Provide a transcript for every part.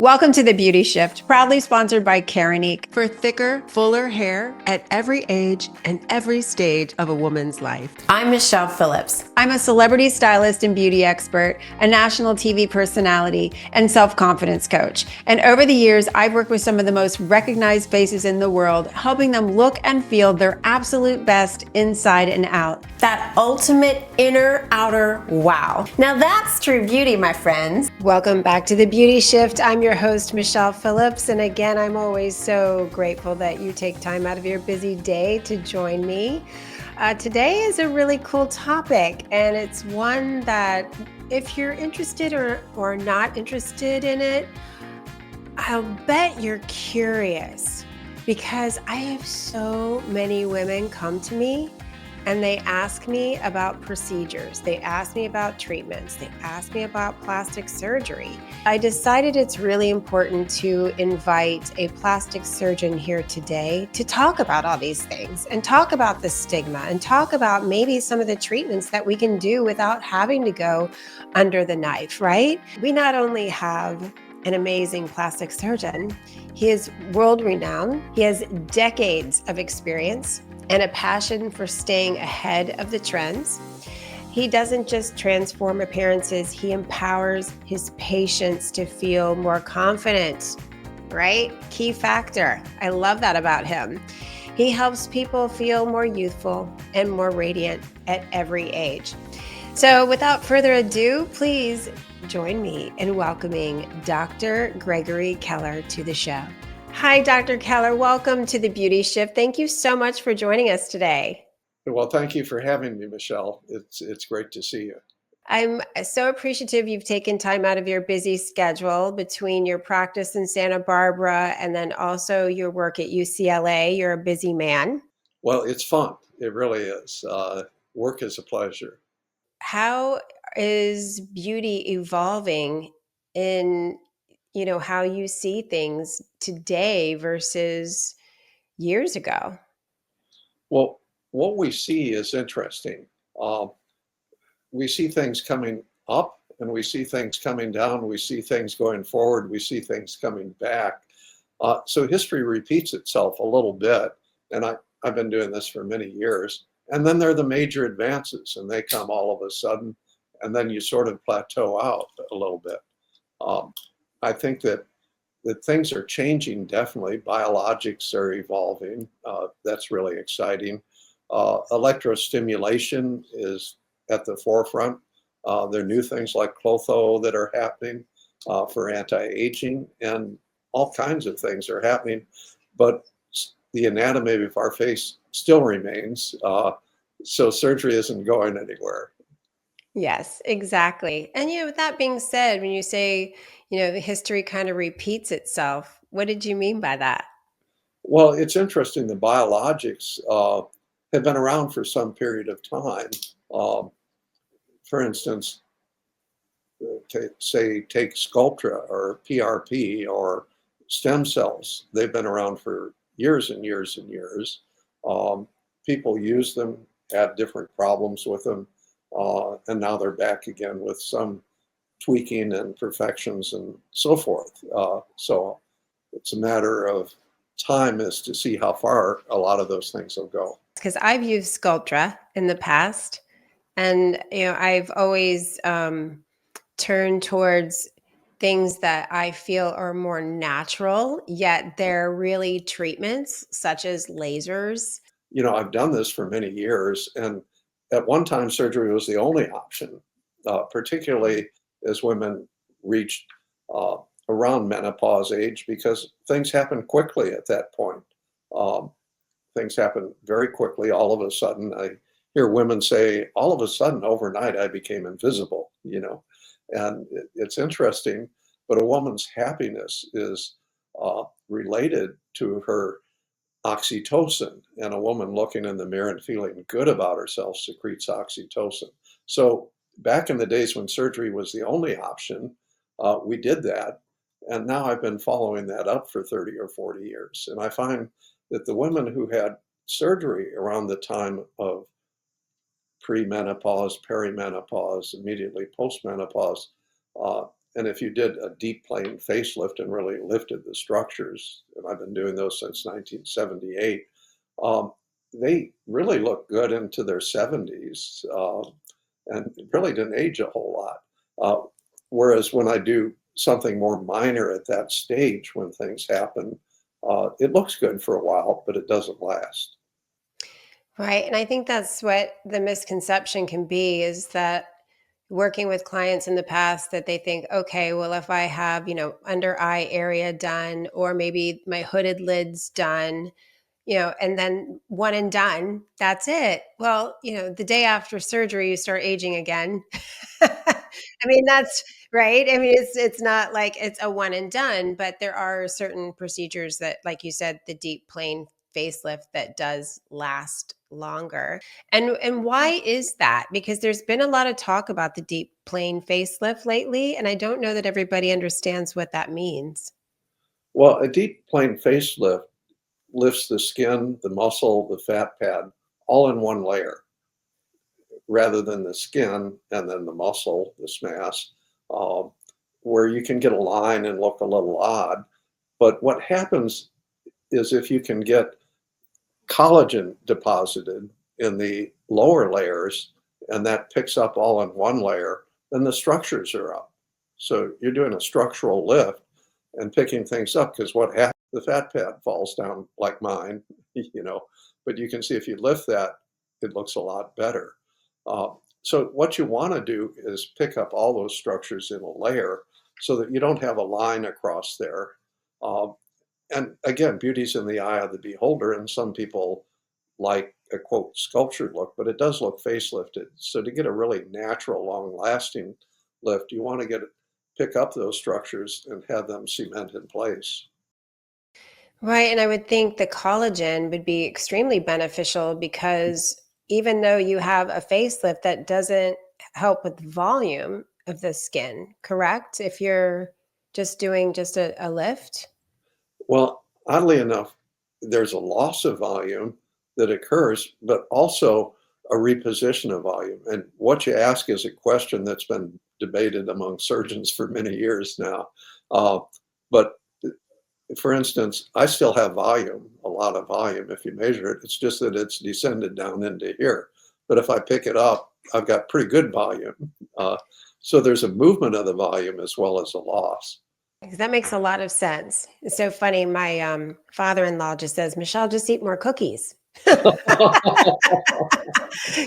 Welcome to The Beauty Shift, proudly sponsored by Keranique. For thicker, fuller hair at every age and every stage of a woman's life. I'm Michelle Phillips. I'm a celebrity stylist and beauty expert, a national TV personality, and self-confidence coach. And over the years, I've worked with some of the most recognized faces in the world, helping them look and feel their absolute best inside and out. That ultimate inner outer wow. Now that's true beauty, my friends. Welcome back to The Beauty Shift. I'm your host, Michelle Phillips. And again, I'm always so grateful that you take time out of your busy day to join me. Today is a really cool topic, and it's one that if you're interested or not interested in it, I'll bet you're curious, because I have so many women come to me and they ask me about procedures. They ask me about treatments. They ask me about plastic surgery. I decided it's really important to invite a plastic surgeon here today to talk about all these things and talk about the stigma and talk about maybe some of the treatments that we can do without having to go under the knife, right? We not only have an amazing plastic surgeon, he is world renowned. He has decades of experience and a passion for staying ahead of the trends. He doesn't just transform appearances, he empowers his patients to feel more confident, right? Key factor. I love that about him. He helps people feel more youthful and more radiant at every age. So without further ado, please join me in welcoming Dr. Gregory Keller to the show. Hi, Dr. Keller. Welcome to The Beauty Shift. Thank you so much for joining us today. Well, thank you for having me, Michelle. It's great to see you. I'm so appreciative you've taken time out of your busy schedule between your practice in Santa Barbara and then also your work at UCLA. You're a busy man. Well, it's fun. It really is. Work is a pleasure. How is beauty evolving in, how you see things today versus years ago? Well, what we see is interesting. We see things coming up and we see things coming down. We see things going forward. We see things coming back. So history repeats itself a little bit. And I've been doing this for many years. And then there are the major advances, and they come all of a sudden. And then you sort of plateau out a little bit. I think that things are changing, definitely. Biologics are evolving. That's really exciting. Electrostimulation is at the forefront. There are new things like clotho that are happening for anti-aging, and all kinds of things are happening. But the anatomy of our face still remains. So surgery isn't going anywhere. Yes, exactly. And with that being said, when you say, the history kind of repeats itself, what did you mean by that? Well, it's interesting. The biologics have been around for some period of time. For instance, take Sculptra or PRP or stem cells. They've been around for years and years and years. People use them, had different problems with them, and now they're back again with some tweaking and perfections and so forth. So it's a matter of time as to see how far a lot of those things will go. Because I've used Sculptra in the past, and I've always turned towards things that I feel are more natural, yet they're really treatments such as lasers. I've done this for many years, and at one time surgery was the only option, particularly as women reached around menopause age, because things happen quickly at that point. Things happen very quickly. All of a sudden, I hear women say, all of a sudden, overnight, I became invisible, and it's interesting. But a woman's happiness is related to her oxytocin, and a woman looking in the mirror and feeling good about herself secretes oxytocin. So back in the days when surgery was the only option, we did that. And now I've been following that up for 30 or 40 years. And I find that the women who had surgery around the time of premenopause, perimenopause, immediately postmenopause, And if you did a deep plane facelift and really lifted the structures, and I've been doing those since 1978, um, they really look good into their 70s, and really didn't age a whole lot. Uh, Whereas when I do something more minor at that stage when things happen, it looks good for a while, but it doesn't last. Right. And I think that's what the misconception can be is that working with clients in the past that they think, okay, well, if I have, under eye area done, or maybe my hooded lids done, and then one and done, that's it. Well, the day after surgery, you start aging again. I mean, that's right. I mean, it's not like it's a one and done, but there are certain procedures that, like you said, the deep plane facelift that does last longer. And why is that? Because there's been a lot of talk about the deep plane facelift lately, and I don't know that everybody understands what that means. Well, a deep plane facelift lifts the skin, the muscle, the fat pad all in one layer rather than the skin and then the muscle, this mass, um, where you can get a line and look a little odd. But what happens is if you can get collagen deposited in the lower layers and that picks up all in one layer, then the structures are up. So you're doing a structural lift and picking things up because what happens, the fat pad falls down like mine, but you can see if you lift that, it looks a lot better. Uh, so what you want to do is pick up all those structures in a layer so that you don't have a line across there. Uh, and again, beauty's in the eye of the beholder, and some people like a quote sculptured look, but it does look facelifted. So to get a really natural, long-lasting lift, you want to pick up those structures and have them cement in place. Right. And I would think the collagen would be extremely beneficial because even though you have a facelift, that doesn't help with volume of the skin, correct? If you're just doing just a lift. Well, oddly enough, there's a loss of volume that occurs, but also a reposition of volume. And what you ask is a question that's been debated among surgeons for many years now. Uh, but for instance, I still have volume, a lot of volume if you measure it. It's just that it's descended down into here. But if I pick it up, I've got pretty good volume. Uh, so there's a movement of the volume as well as a loss. 'Cause that makes a lot of sense. It's so funny. My father-in-law just says, Michelle, just eat more cookies.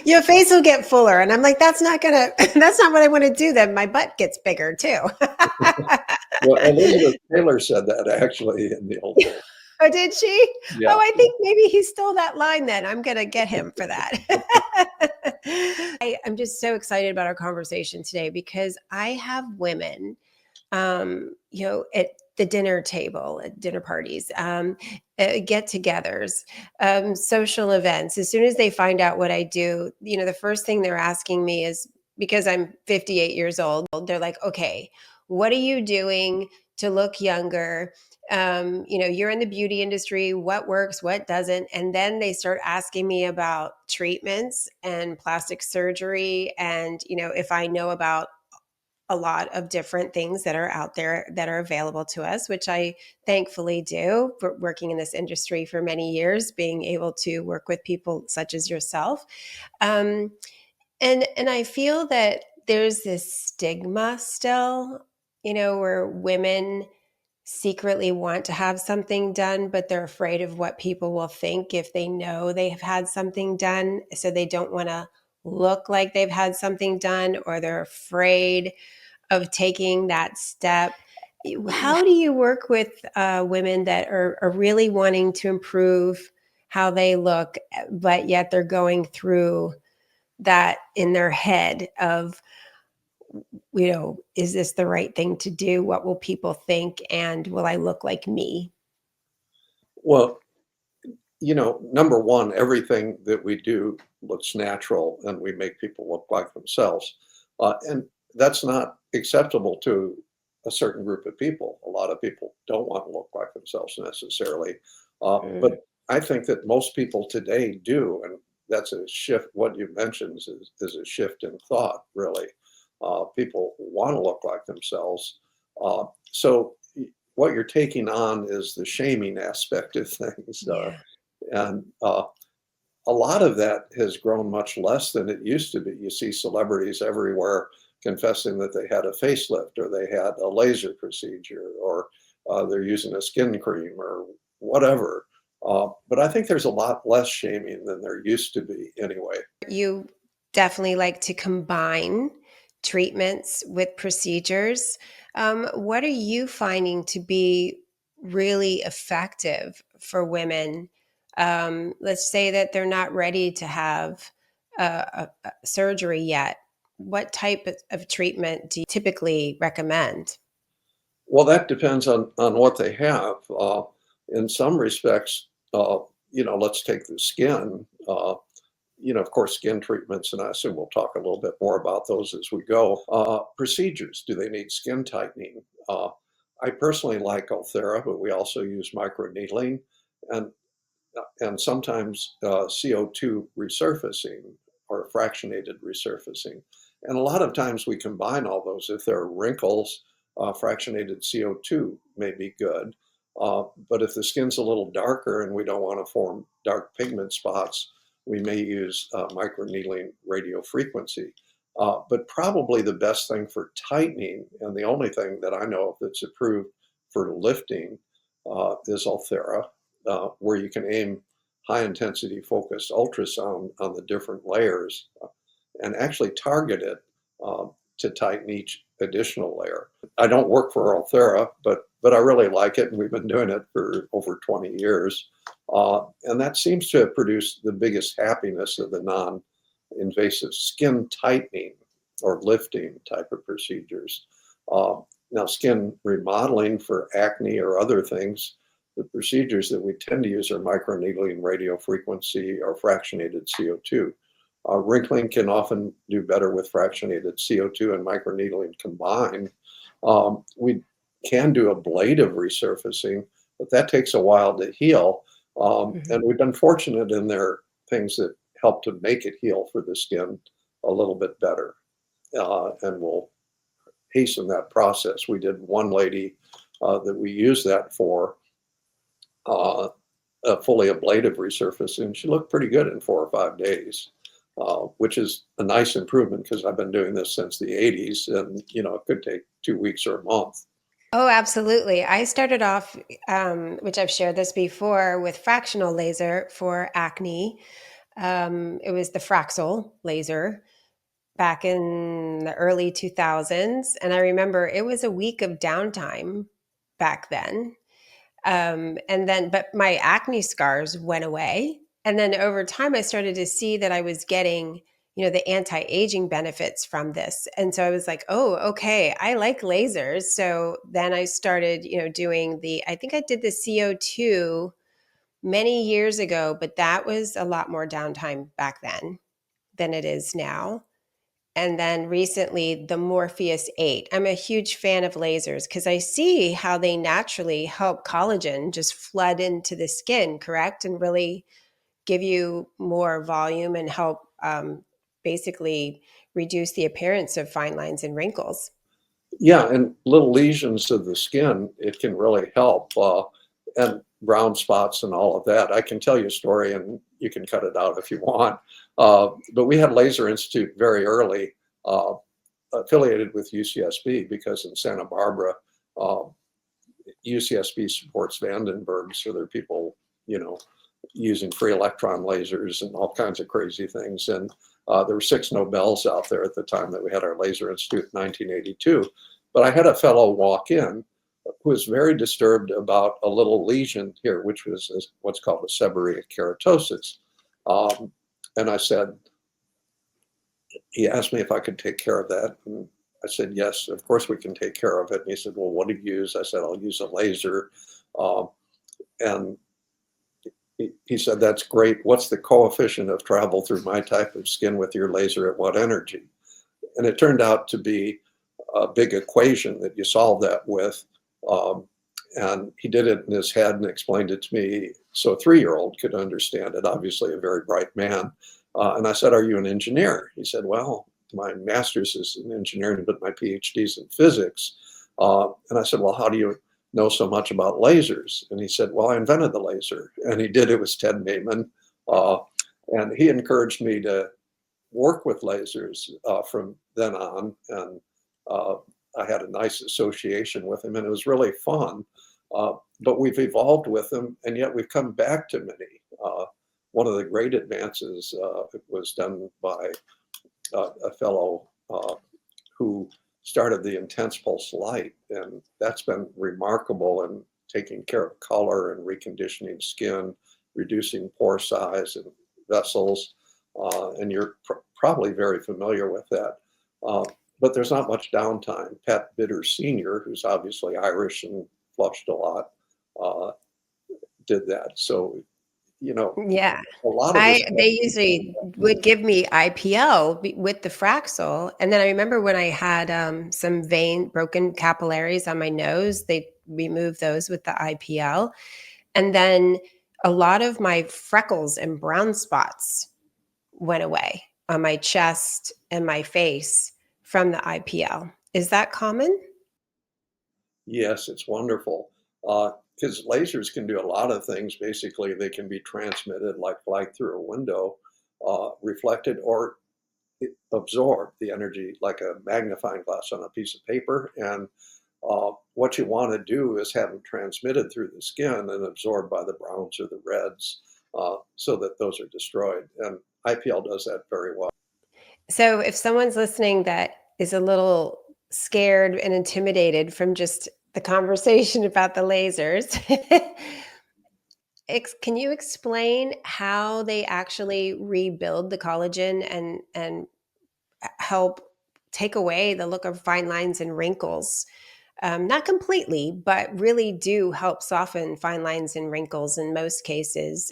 Your face will get fuller. And I'm like, that's not gonna, that's not what I want to do. Then my butt gets bigger too. Well, Elizabeth Taylor said that actually in the old days. Oh, did she? Yeah. Oh, I think maybe he stole that line then. I'm going to get him for that. I'm just so excited about our conversation today because I have women, at the dinner table, at dinner parties, get togethers, social events. As soon as they find out what I do, the first thing they're asking me is because I'm 58 years old, they're like, okay, what are you doing to look younger? You're in the beauty industry, what works, what doesn't? And then they start asking me about treatments and plastic surgery. And, if I know about a lot of different things that are out there that are available to us, which I thankfully do, working in this industry for many years, being able to work with people such as yourself. Um, and I feel that there's this stigma still, where women secretly want to have something done, but they're afraid of what people will think if they know they have had something done. So they don't want to look like they've had something done, or they're afraid of taking that step. How do you work with women that are really wanting to improve how they look, but yet they're going through that in their head of, is this the right thing to do? What will people think? And will I look like me? Well, number one, everything that we do looks natural and we make people look like themselves. And that's not acceptable to a certain group of people. A lot of people don't want to look like themselves necessarily. Mm. But I think that most people today do. And that's a shift. What you mentioned is a shift in thought, really. People want to look like themselves. So what you're taking on is the shaming aspect of things. Yeah. And a lot of that has grown much less than it used to be. You see celebrities everywhere confessing that they had a facelift or they had a laser procedure or they're using a skin cream or whatever. But I think there's a lot less shaming than there used to be anyway. You definitely like to combine treatments with procedures. What are you finding to be really effective for women? Let's say that they're not ready to have a surgery yet. What type of treatment do you typically recommend? Well, that depends on what they have. In some respects, let's take the skin. Of course, skin treatments, and I assume we'll talk a little bit more about those as we go. Procedures, do they need skin tightening? I personally like Ulthera, but we also use microneedling and sometimes CO2 resurfacing or fractionated resurfacing. And a lot of times we combine all those. If there are wrinkles, fractionated CO2 may be good. But if the skin's a little darker and we don't want to form dark pigment spots, we may use microneedling radiofrequency. But probably the best thing for tightening, and the only thing that I know of that's approved for lifting, is Ulthera, where you can aim high intensity focused ultrasound on the different layers and actually target it to tighten each additional layer. I don't work for Ulthera, but I really like it, and we've been doing it for over 20 years. And that seems to have produced the biggest happiness of the non-invasive skin tightening or lifting type of procedures. Now, skin remodeling for acne or other things, the procedures that we tend to use are microneedling radiofrequency or fractionated CO2. Wrinkling can often do better with fractionated CO2 and microneedling combined. We can do ablative resurfacing, but that takes a while to heal. And we've been fortunate in there things that help to make it heal for the skin a little bit better. And we'll hasten that process. We did one lady that we used that for a fully ablative resurfacing. She looked pretty good in 4 or 5 days, which is a nice improvement because I've been doing this since the 80s, and it could take 2 weeks or a month. Oh, absolutely. I started off, which I've shared this before, with fractional laser for acne. It was the Fraxel laser back in the early 2000s. And I remember it was a week of downtime back then. But my acne scars went away. And then over time, I started to see that I was getting, the anti-aging benefits from this. And so I was like, oh, okay, I like lasers. So then I started, doing I think I did the CO2 many years ago, but that was a lot more downtime back then than it is now. And then recently, the Morpheus 8. I'm a huge fan of lasers because I see how they naturally help collagen just flood into the skin, correct? And really give you more volume and help basically reduce the appearance of fine lines and wrinkles. Yeah, and little lesions of the skin, it can really help. And brown spots and all of that. I can tell you a story, and you can cut it out if you want. But we had Laser Institute very early, affiliated with UCSB, because in Santa Barbara, UCSB supports Vandenberg, so there are people, using free electron lasers and all kinds of crazy things. And there were 6 Nobels out there at the time that we had our Laser Institute in 1982. But I had a fellow walk in who was very disturbed about a little lesion here, which was what's called a seborrheic keratosis. And I said, he asked me if I could take care of that. And I said, yes, of course we can take care of it. And he said, well, what do you use? I said, I'll use a laser. And he said, that's great. What's the coefficient of travel through my type of skin with your laser at what energy? And it turned out to be a big equation that you solve that with. And he did it in his head and explained it to me so a 3-year-old could understand it, obviously a very bright man. And I said, are you an engineer? He said, well, my master's is in engineering, but my PhD's in physics. And I said, well, how do you know so much about lasers? And he said, well, I invented the laser. And he did. It was Ted Naiman. And he encouraged me to work with lasers from then on. And I had a nice association with him, and it was really fun. But we've evolved with them, and yet we've come back to many. One of the great advances was done by a fellow who started the intense pulse light, and that's been remarkable in taking care of color and reconditioning skin, reducing pore size and vessels, and you're probably very familiar with that. But there's not much downtime. Pat Bitter Sr., who's obviously Irish and flushed a lot, did that. So, you know, Yeah. a lot of this. They usually would give me IPL with the Fraxel, and then I remember when I had some broken capillaries on my nose, they removed those with the IPL, and then a lot of my freckles and brown spots went away on my chest and my face from the IPL. Is that common? Yes, it's wonderful. Because lasers can do a lot of things. Basically, they can be transmitted like light through a window, reflected, or absorb the energy like a magnifying glass on a piece of paper. And what you want to do is have them transmitted through the skin and absorbed by the browns or the reds so that those are destroyed. And IPL does that very well. So if someone's listening that is a little scared and intimidated from just the conversation about the lasers, can you explain how they actually rebuild the collagen and help take away the look of fine lines and wrinkles? Not completely, but really do help soften fine lines and wrinkles in most cases.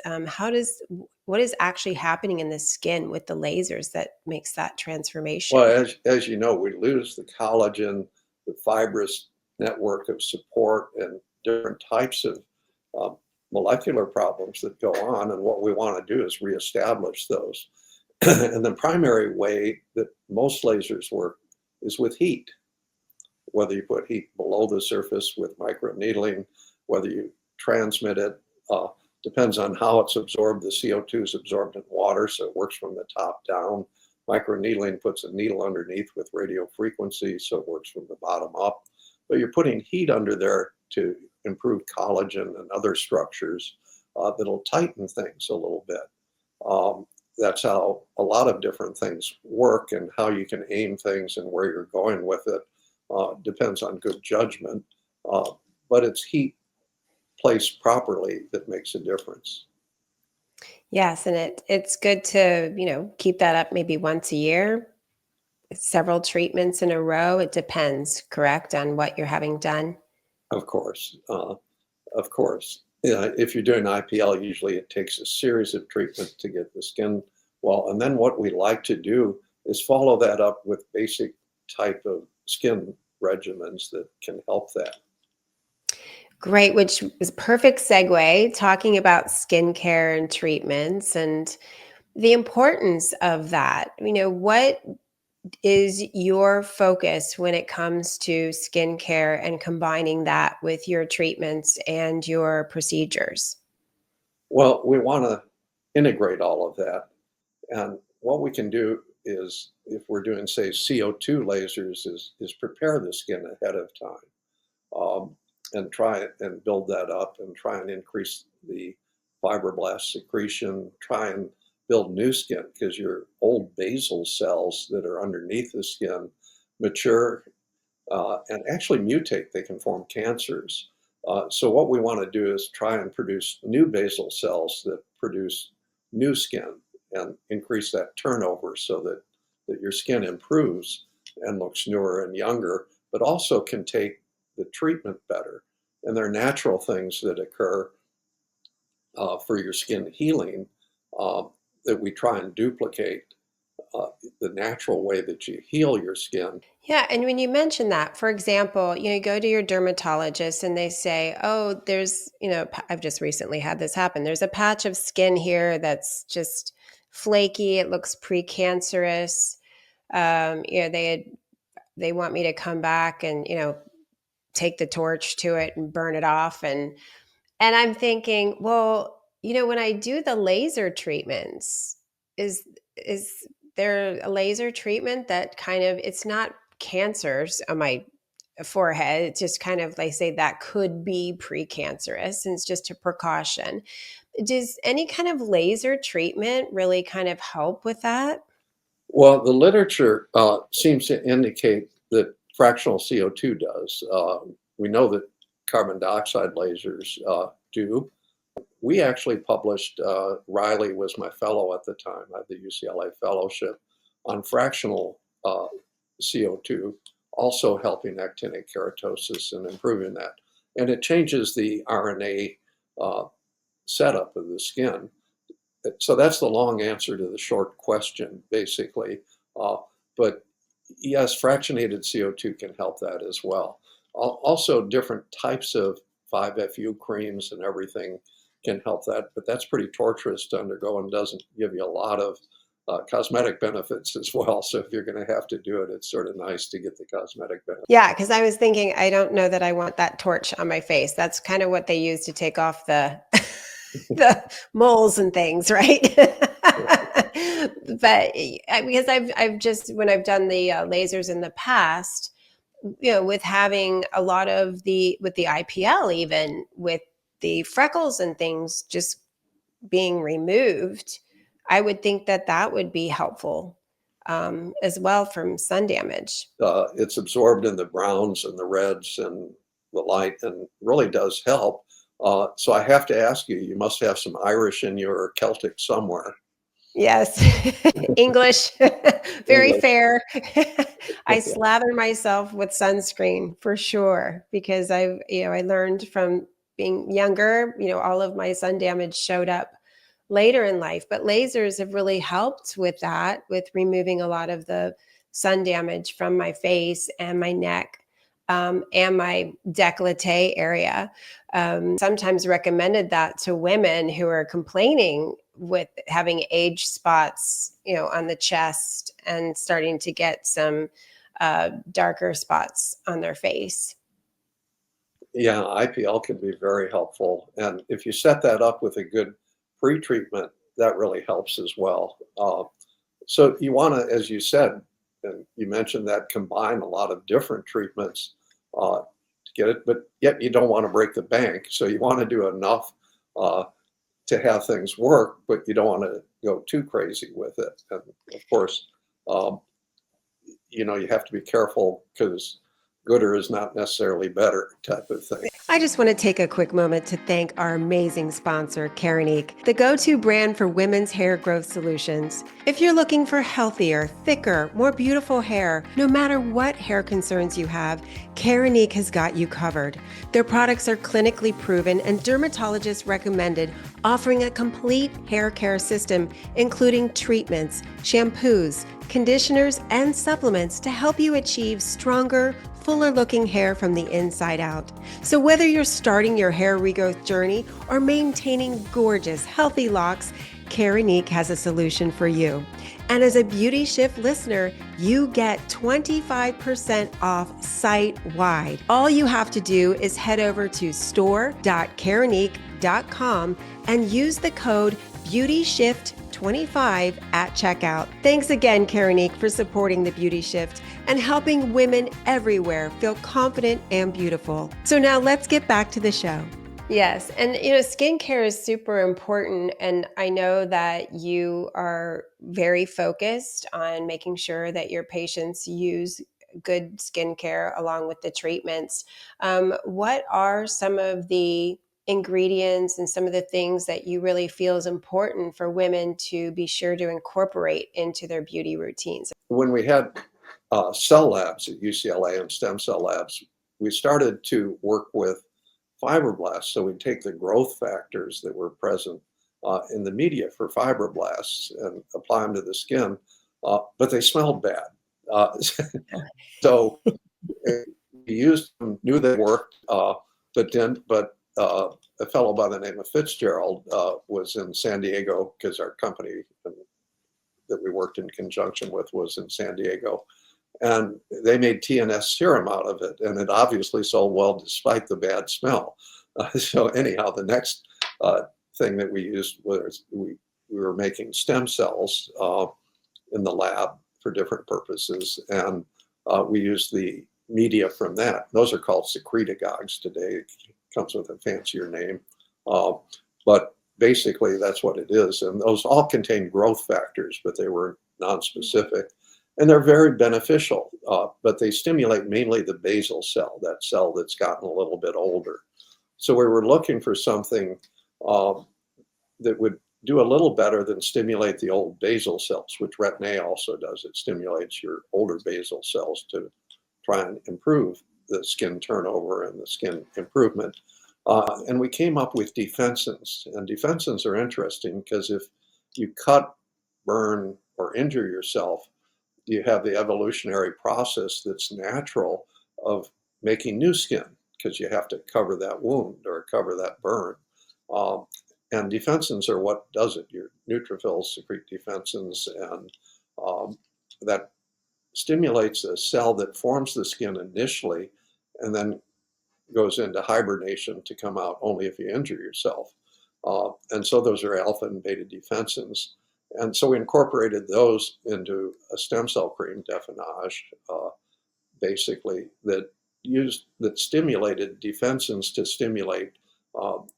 What is actually happening in the skin with the lasers that makes that transformation? Well, as you know, we lose the collagen, the fibrous network of support, and different types of um, molecular problems that go on. And what we want to do is reestablish those. And the primary way that most lasers work is with heat. Whether you put heat below the surface with microneedling, whether you transmit it, depends on how it's absorbed. The CO2 is absorbed in water, so it works from the top down. Microneedling puts a needle underneath with radio frequency, so it works from the bottom up. But you're putting heat under there to improve collagen and other structures that'll tighten things a little bit. That's how a lot of different things work, and how you can aim things and where you're going with it depends on good judgment. But it's heat placed properly that makes a difference. Yes, and it's good to, keep that up maybe once a year, several treatments in a row. It depends, correct, on what you're having done. Of course, of course. Yeah, if you're doing IPL, usually it takes a series of treatments to get the skin well. And then what we like to do is follow that up with basic type of skin regimens that can help that. Great, which is a perfect segue talking about skincare and treatments and the importance of that. What is your focus when it comes to skincare and combining that with your treatments and your procedures? Well, we want to integrate all of that. And what we can do is, if we're doing, say, CO2 lasers, is prepare the skin ahead of time, and try and build that up and try and increase the fibroblast secretion, try and build new skin, because your old basal cells that are underneath the skin mature and actually mutate. They can form cancers. So what we want to do is try and produce new basal cells that produce new skin and increase that turnover so that your skin improves and looks newer and younger, but also can take the treatment better. And there are natural things that occur for your skin healing uh, that we try and duplicate uh, the natural way that you heal your skin. Yeah, and when you mention that, for example, you go to your dermatologist and they say, "Oh, there's, I've just recently had this happen. There's a patch of skin here that's just flaky. It looks precancerous." They want me to come back and take the torch to it and burn it off, and I'm thinking, well, when I do the laser treatments, is is there a laser treatment that kind of, it's not cancers on my forehead. It's just kind of, they say that could be precancerous, and it's just a precaution. Does any kind of laser treatment really kind of help with that? Well, the literature seems to indicate that fractional CO2 does. We know that carbon dioxide lasers do. We actually published, Riley was my fellow at the time, I had the UCLA fellowship, on fractional CO2, also helping actinic keratosis and improving that. And it changes the RNA uh, setup of the skin. So that's the long answer to the short question, basically. But yes, fractionated CO2 can help that as well. Also, different types of 5-FU creams and everything can help that, but that's pretty torturous to undergo and doesn't give you a lot of cosmetic benefits as well. So if you're going to have to do it, it's sort of nice to get the cosmetic benefit. Yeah, because I was thinking, I don't know that I want that torch on my face. That's kind of what they use to take off the the moles and things, right? But because I've just, when I've done the lasers in the past, with having a lot of with the IPL, even with the freckles and things just being removed, I would think that that would be helpful as well from sun damage. It's absorbed in the browns and the reds and the light, and really does help. So I have to ask you, you must have some Irish in you or Celtic somewhere. Yes, English, very English. fair. I slather myself with sunscreen for sure, because I learned from being younger, all of my sun damage showed up later in life, but lasers have really helped with that, with removing a lot of the sun damage from my face and my neck, and my décolleté area. Sometimes recommended that to women who are complaining with having age spots, on the chest, and starting to get some darker spots on their face. Yeah, IPL can be very helpful. And if you set that up with a good pre-treatment, that really helps as well. So you want to, as you said, and you mentioned that, combine a lot of different treatments to get it, but yet you don't want to break the bank. So you want to do enough to have things work, but you don't want to go too crazy with it. And of course, you have to be careful, because gooder is not necessarily better type of thing. I just want to take a quick moment to thank our amazing sponsor, Keranique, the go-to brand for women's hair growth solutions. If you're looking for healthier, thicker, more beautiful hair, no matter what hair concerns you have, Keranique has got you covered. Their products are clinically proven and dermatologist recommended, offering a complete hair care system, including treatments, shampoos, conditioners, and supplements to help you achieve stronger, fuller looking hair from the inside out. So whether you're starting your hair regrowth journey or maintaining gorgeous, healthy locks, Keranique has a solution for you. And as a Beauty Shift listener, you get 25% off site-wide. All you have to do is head over to store.keranique.com and use the code BeautyShift25 at checkout. Thanks again, Keranique, for supporting the Beauty Shift and helping women everywhere feel confident and beautiful. So now let's get back to the show. Yes. And, skincare is super important. And I know that you are very focused on making sure that your patients use good skincare along with the treatments. What are some of the ingredients and some of the things that you really feel is important for women to be sure to incorporate into their beauty routines? When we had cell labs at UCLA and stem cell labs, we started to work with fibroblasts. So we'd take the growth factors that were present in the media for fibroblasts and apply them to the skin, but they smelled bad. So we used them, knew they worked, but a fellow by the name of Fitzgerald was in San Diego, because our company that we worked in conjunction with was in San Diego. And they made TNS serum out of it, and it obviously sold well despite the bad smell. So anyhow, the next thing that we used was we were making stem cells in the lab for different purposes, and we used the media from that. Those are called secretagogues today. It comes with a fancier name, but basically that's what it is. And those all contain growth factors, but they were non-specific. And they're very beneficial, but they stimulate mainly the basal cell, that cell that's gotten a little bit older. So we were looking for something that would do a little better than stimulate the old basal cells, which Retin-A also does. It stimulates your older basal cells to try and improve the skin turnover and the skin improvement. And we came up with defensins. And defensins are interesting because if you cut, burn, or injure yourself, you have the evolutionary process that's natural of making new skin because you have to cover that wound or cover that burn. And defensins are what does it. Your neutrophils secrete defensins, and that stimulates a cell that forms the skin initially and then goes into hibernation to come out only if you injure yourself. And so those are alpha and beta defensins. And so we incorporated those into a stem cell cream, Definage, basically, that stimulated defensins to stimulate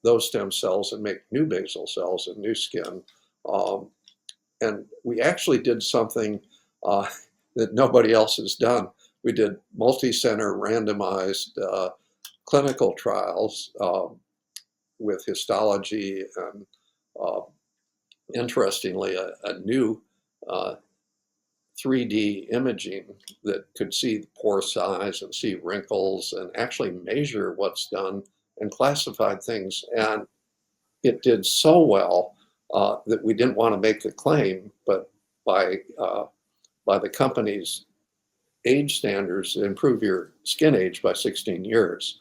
those stem cells and make new basal cells and new skin. And we actually did something that nobody else has done. We did multi-center randomized clinical trials with histology and interestingly, a new 3D imaging that could see pore size and see wrinkles and actually measure what's done and classified things. And it did so well that we didn't want to make the claim, but by the company's age standards, improve your skin age by 16 years.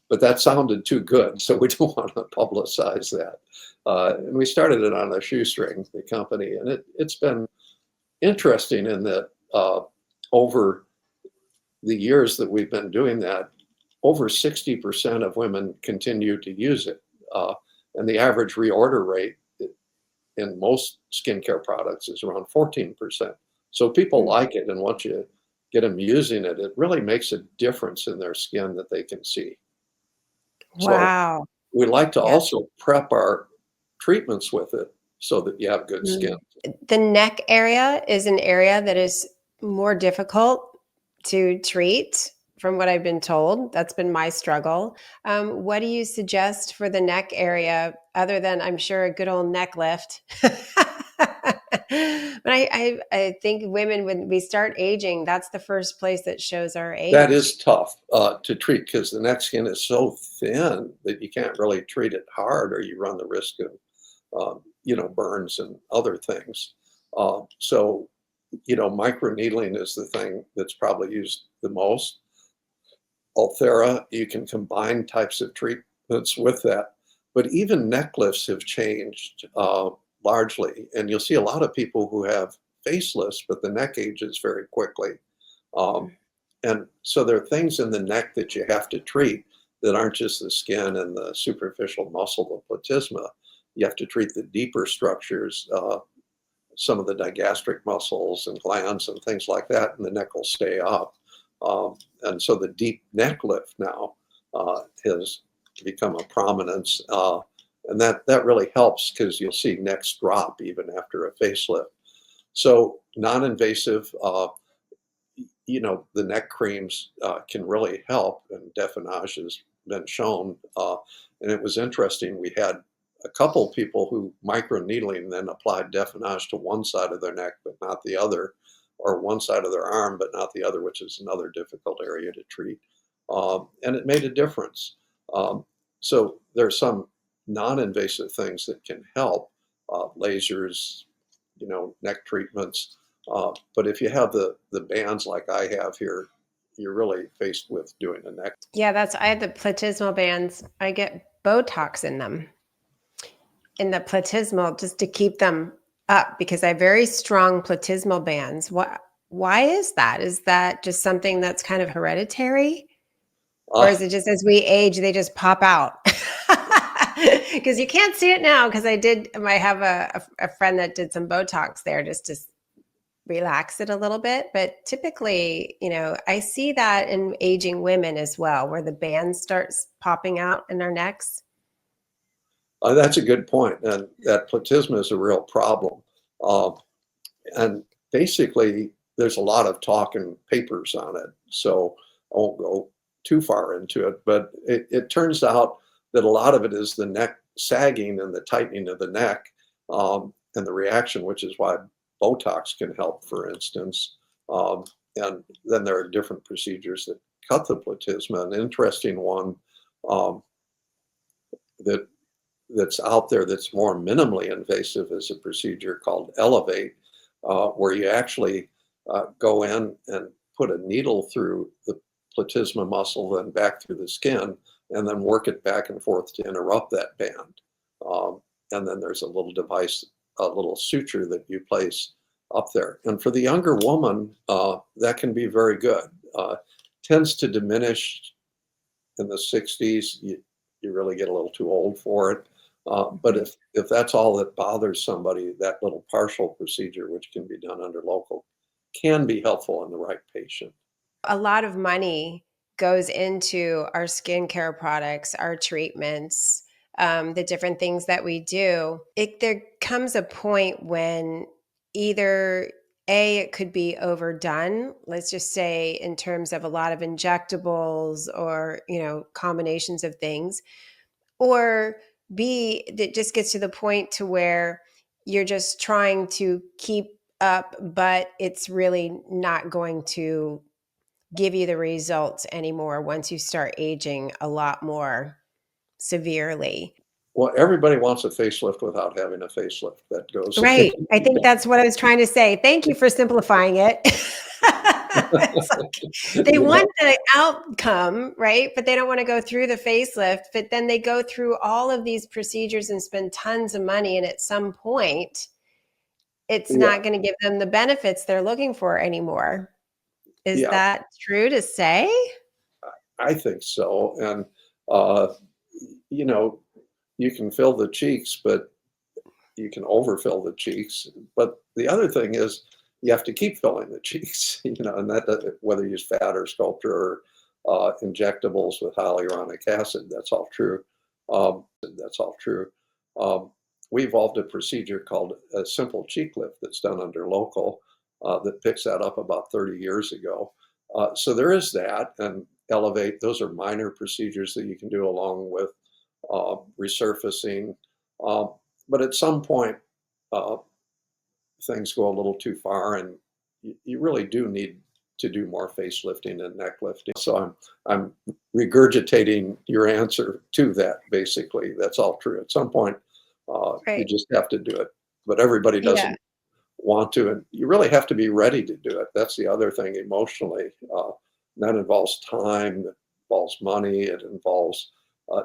But that sounded too good, so we don't want to publicize that. And we started it on a shoestring, the company, and it's been interesting in that over the years that we've been doing that, over 60% of women continue to use it. And the average reorder rate in most skincare products is around 14%. So people like it, and once you get them using it, it really makes a difference in their skin that they can see. Wow. So we like to Yeah. also prep our treatments with it so that you have good skin. The neck area is an area that is more difficult to treat, from what I've been told. That's been my struggle. What do you suggest for the neck area, other than, I'm sure, a good old neck lift? But I think women, when we start aging, that's the first place that shows our age. That is tough to treat because the neck skin is so thin that you can't really treat it hard, or you run the risk of burns and other things. So microneedling is the thing that's probably used the most. Ulthera, you can combine types of treatments with that. But even neck lifts have changed largely. And you'll see a lot of people who have facelifts, but the neck ages very quickly. And so there are things in the neck that you have to treat that aren't just the skin and the superficial muscle, the platysma. You have to treat the deeper structures, some of the digastric muscles and glands and things like that, and the neck will stay up. And so the deep neck lift now has become a prominence. And that really helps because you'll see necks drop even after a facelift. So non-invasive, the neck creams can really help, and Definage has been shown. And it was interesting, we had a couple people who microneedling then applied Definage to one side of their neck but not the other, or one side of their arm but not the other, which is another difficult area to treat. And it made a difference. So there are some non-invasive things that can help, lasers, neck treatments. But if you have the bands like I have here, you're really faced with doing a neck. Yeah, I had the platysmal bands. I get Botox in them, in the platysmal, just to keep them up because I have very strong platysmal bands. Why is that? Is that just something that's kind of hereditary? Or is Uh, it just as we age, they just pop out? Because you can't see it now. Because I have a friend that did some Botox there just to relax it a little bit. But typically, I see that in aging women as well, where the band starts popping out in their necks. that's a good point, and that platysma is a real problem. Uh, and basically, there's a lot of talk and papers on it, so I won't go too far into it. But it turns out that a lot of it is the neck sagging and the tightening of the neck, and the reaction, which is why Botox can help, for instance. And then there are different procedures that cut the platysma. An interesting one um, that that's out there that's more minimally invasive is a procedure called Elevate, where you actually go in and put a needle through the platysma muscle and back through the skin, and then work it back and forth to interrupt that band. And then there's a little device, a little suture that you place up there. And for the younger woman, that can be very good. Tends to diminish in the 60s. You really get a little too old for it. But if that's all that bothers somebody, that little partial procedure, which can be done under local, can be helpful in the right patient. A lot of money goes into our skincare products, our treatments, the different things that we do. There comes a point when either it could be overdone, let's just say in terms of a lot of injectables or, combinations of things, or B, it just gets to the point to where you're just trying to keep up, but it's really not going to give you the results anymore once you start aging a lot more severely. Well, everybody wants a facelift without having a facelift. That goes. Right. I think that's what I was trying to say. Thank you for simplifying it. It's like they Yeah, want the outcome, right? But they don't want to go through the facelift. But then they go through all of these procedures and spend tons of money. And at some point, it's yeah, not going to give them the benefits they're looking for anymore. Is yeah. that true to say? I think so. And uh, you know, you can fill the cheeks, but you can overfill the cheeks. But the other thing is you have to keep filling the cheeks, and whether you use fat or sculpture or injectables with hyaluronic acid, that's all true. That's all true. Um, we evolved a procedure called a simple cheek lift that's done under local that picks that up about 30 years ago. So there is that, and Elevate, those are minor procedures that you can do along with resurfacing. Um, but at some point, uh, things go a little too far, and you really do need to do more facelifting and neck lifting. So I'm regurgitating your answer to that. Basically, that's all true. At some point, you Right. just have to do it, but everybody Yeah. doesn't want to, and you really have to be ready to do it. That's the other thing emotionally. That involves time, that involves money, it involves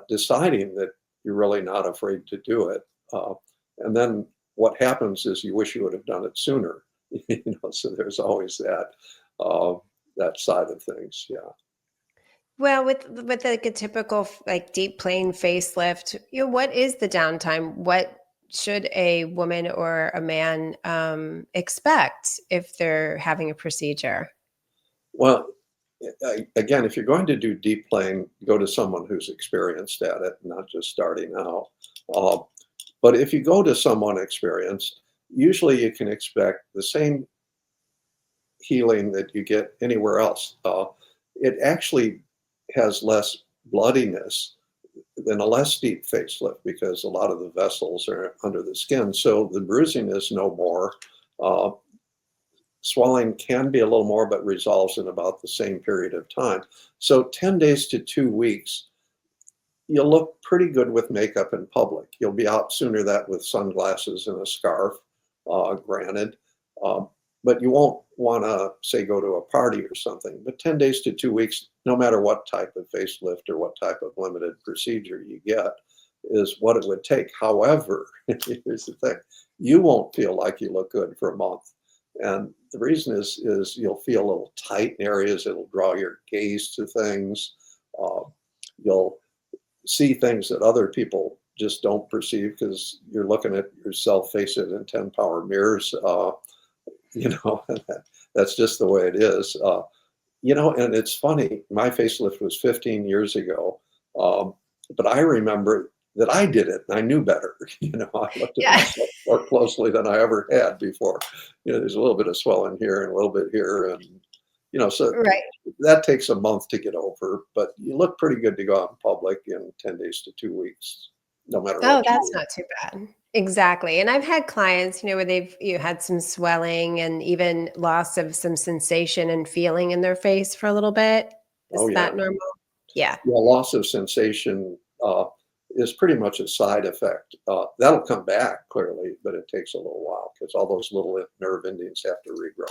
deciding that you're really not afraid to do it. And then what happens is you wish you would have done it sooner. So there's always uh, that side of things. Yeah. Well, with like a typical like deep plane facelift, what is the downtime? What should a woman or a man expect if they're having a procedure? Well, again, if you're going to do deep plane, go to someone who's experienced at it, not just starting out. Uh, but if you go to someone experienced, usually you can expect the same healing that you get anywhere else. It actually has less bloodiness than a less deep facelift because a lot of the vessels are under the skin. So the bruising is no more. Uh, Swelling can be a little more, but resolves in about the same period of time. So 10 days to 2 weeks, you'll look pretty good with makeup in public. You'll be out sooner that with sunglasses and a scarf, granted. Um, but you won't want to, say, go to a party or something. But 10 days to 2 weeks, no matter what type of facelift or what type of limited procedure you get, is what it would take. However, here's the thing: you won't feel like you look good for a month, and the reason is you'll feel a little tight in areas. It'll draw your gaze to things. Uh, you'll see things that other people just don't perceive because you're looking at yourself face it in 10 power mirrors. You know, that's just the way it is. You know, and it's funny, my facelift was 15 years ago, but I remember that I did it and I knew better. You know, I looked at Yeah. myself more closely than I ever had before. You know, there's a little bit of swelling here and a little bit here. And, you know, so Right. that takes a month to get over, but you look pretty good to go out in public in 10 days to 2 weeks, no matter Oh, what you that's do. not too bad. Exactly. And I've had clients, where they've had some swelling and even loss of some sensation and feeling in their face for a little bit. Oh, Is yeah. that normal? Yeah. Yeah, loss of sensation is pretty much a side effect. That'll come back clearly, but it takes a little while because all those little nerve endings have to regrow.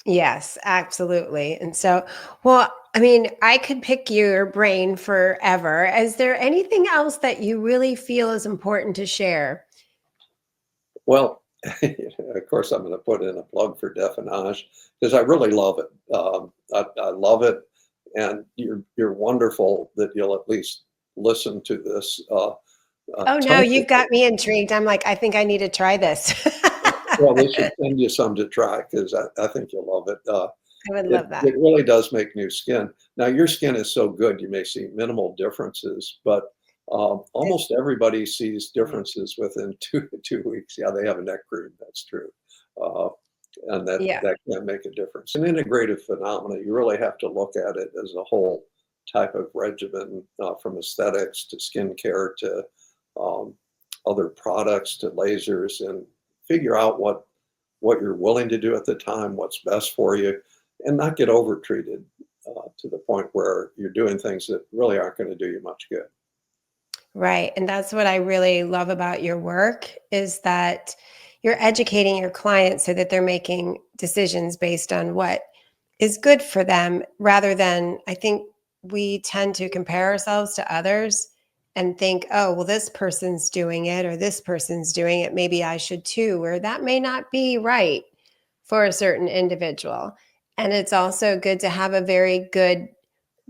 Yes, absolutely. And so, well, I mean, I could pick your brain forever. Is there anything else that you really feel is important to share? Well, of course, I'm going to put in a plug for Definage because I really love it. I love it, and you're wonderful that you'll at least listen to this. Oh no, Tell you've people. got me intrigued. I'm like, I think I need to try this. Well, they I should send you some to try because I think you'll love it. would It love that. it really does make new skin. Now, your skin is so good, you may see minimal differences, but almost everybody sees differences within 2 weeks. Yeah, they have a neck cream. That's true, uh, and Yeah. that can make a difference. An integrative phenomena. You really have to look at it as a whole type of regimen, from aesthetics to skincare to um, other products to lasers, and figure out what you're willing to do at the time, what's best for you, and not get overtreated to the point where you're doing things that really aren't going to do you much good. Right. And that's what I really love about your work is that you're educating your clients so that they're making decisions based on what is good for them rather than I think we tend to compare ourselves to others and think, oh, well, this person's doing it or this person's doing it. Maybe I should too, or that may not be right for a certain individual. And it's also good to have a very good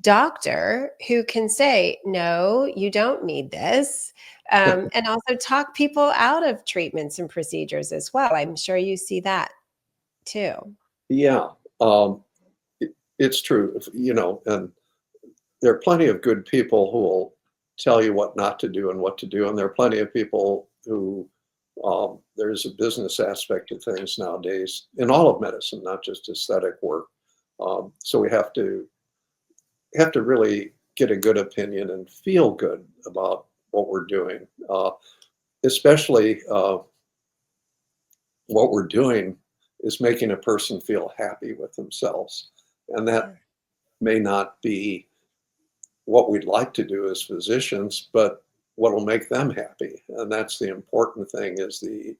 doctor who can say, no, you don't need this. And also talk people out of treatments and procedures as well. I'm sure you see that too. Yeah, um, it's true. You know, and there are plenty of good people who will tell you what not to do and what to do, and there are plenty of people who there's a business aspect to things nowadays in all of medicine, not just aesthetic work. So we have to really get a good opinion and feel good about what we're doing, especially what we're doing is making a person feel happy with themselves. And that may not be what we'd like to do as physicians, but what will make them happy. And that's the important thing is the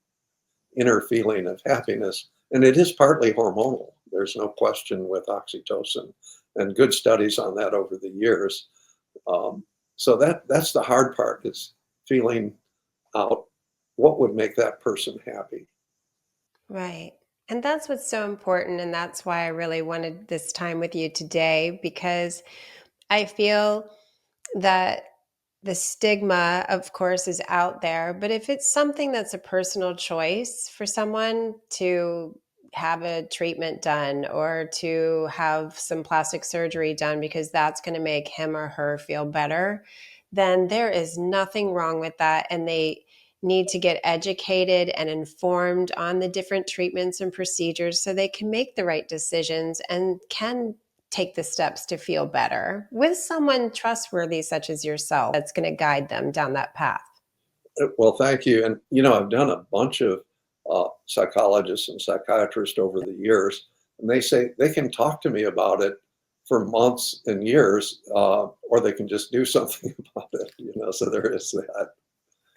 inner feeling of happiness. And it is partly hormonal. There's no question with oxytocin and good studies on that over the years. Um, so that's the hard part is feeling out what would make that person happy. Right. And that's what's so important. And that's why I really wanted this time with you today, because I feel that the stigma, of course, is out there. But if it's something that's a personal choice for someone to have a treatment done or to have some plastic surgery done because that's going to make him or her feel better, then there is nothing wrong with that. And they need to get educated and informed on the different treatments and procedures so they can make the right decisions and can take the steps to feel better with someone trustworthy such as yourself that's going to guide them down that path. Well, thank you. And, you know, I've done a bunch of psychologists and psychiatrists over the years, and they say they can talk to me about it for months and years, or they can just do something about it, you know, so there is that.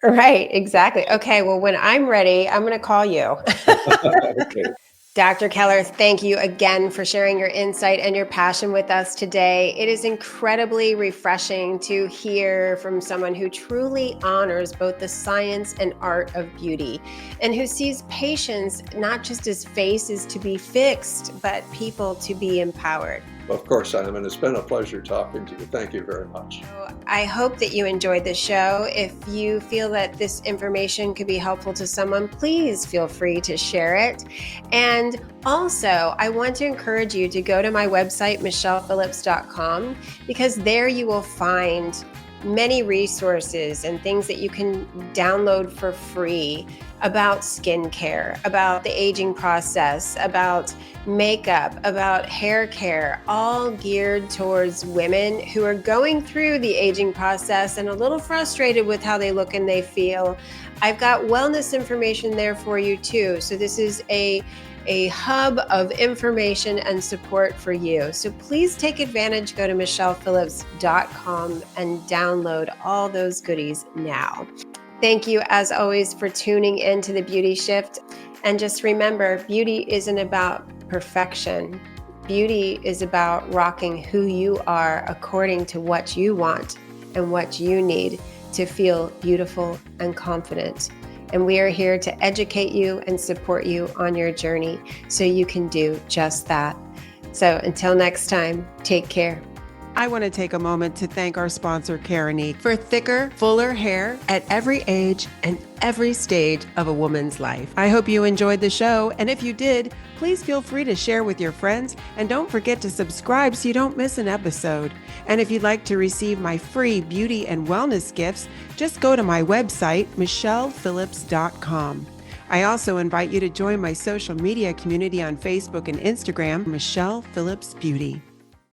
Right, exactly. Okay, well, when I'm ready, I'm going to call you. Okay. Dr. Keller, thank you again for sharing your insight and your passion with us today. It is incredibly refreshing to hear from someone who truly honors both the science and art of beauty and who sees patients not just as faces to be fixed, but people to be empowered. Of course I am, and it's been a pleasure talking to you. Thank you very much. I hope that you enjoyed the show. If you feel that this information could be helpful to someone, please feel free to share it. And also, I want to encourage you to go to my website, michellephillips.com, because there you will find many resources and things that you can download for free about skincare, about the aging process, about makeup, about hair care, all geared towards women who are going through the aging process and a little frustrated with how they look and they feel. I've got wellness information there for you too. So this is a hub of information and support for you. So please take advantage. Go to michellephillips.com and download all those goodies now. Thank you, as always, for tuning in to The Beauty Shift. And just remember, beauty isn't about perfection. Beauty is about rocking who you are according to what you want and what you need to feel beautiful and confident. And we are here to educate you and support you on your journey so you can do just that. So until next time, take care. I want to take a moment to thank our sponsor, Keranique, for thicker, fuller hair at every age and every stage of a woman's life. I hope you enjoyed the show, and if you did, please feel free to share with your friends, and don't forget to subscribe so you don't miss an episode. And if you'd like to receive my free beauty and wellness gifts, just go to my website, michellephillips.com. I also invite you to join my social media community on Facebook and Instagram, Michelle Phillips Beauty.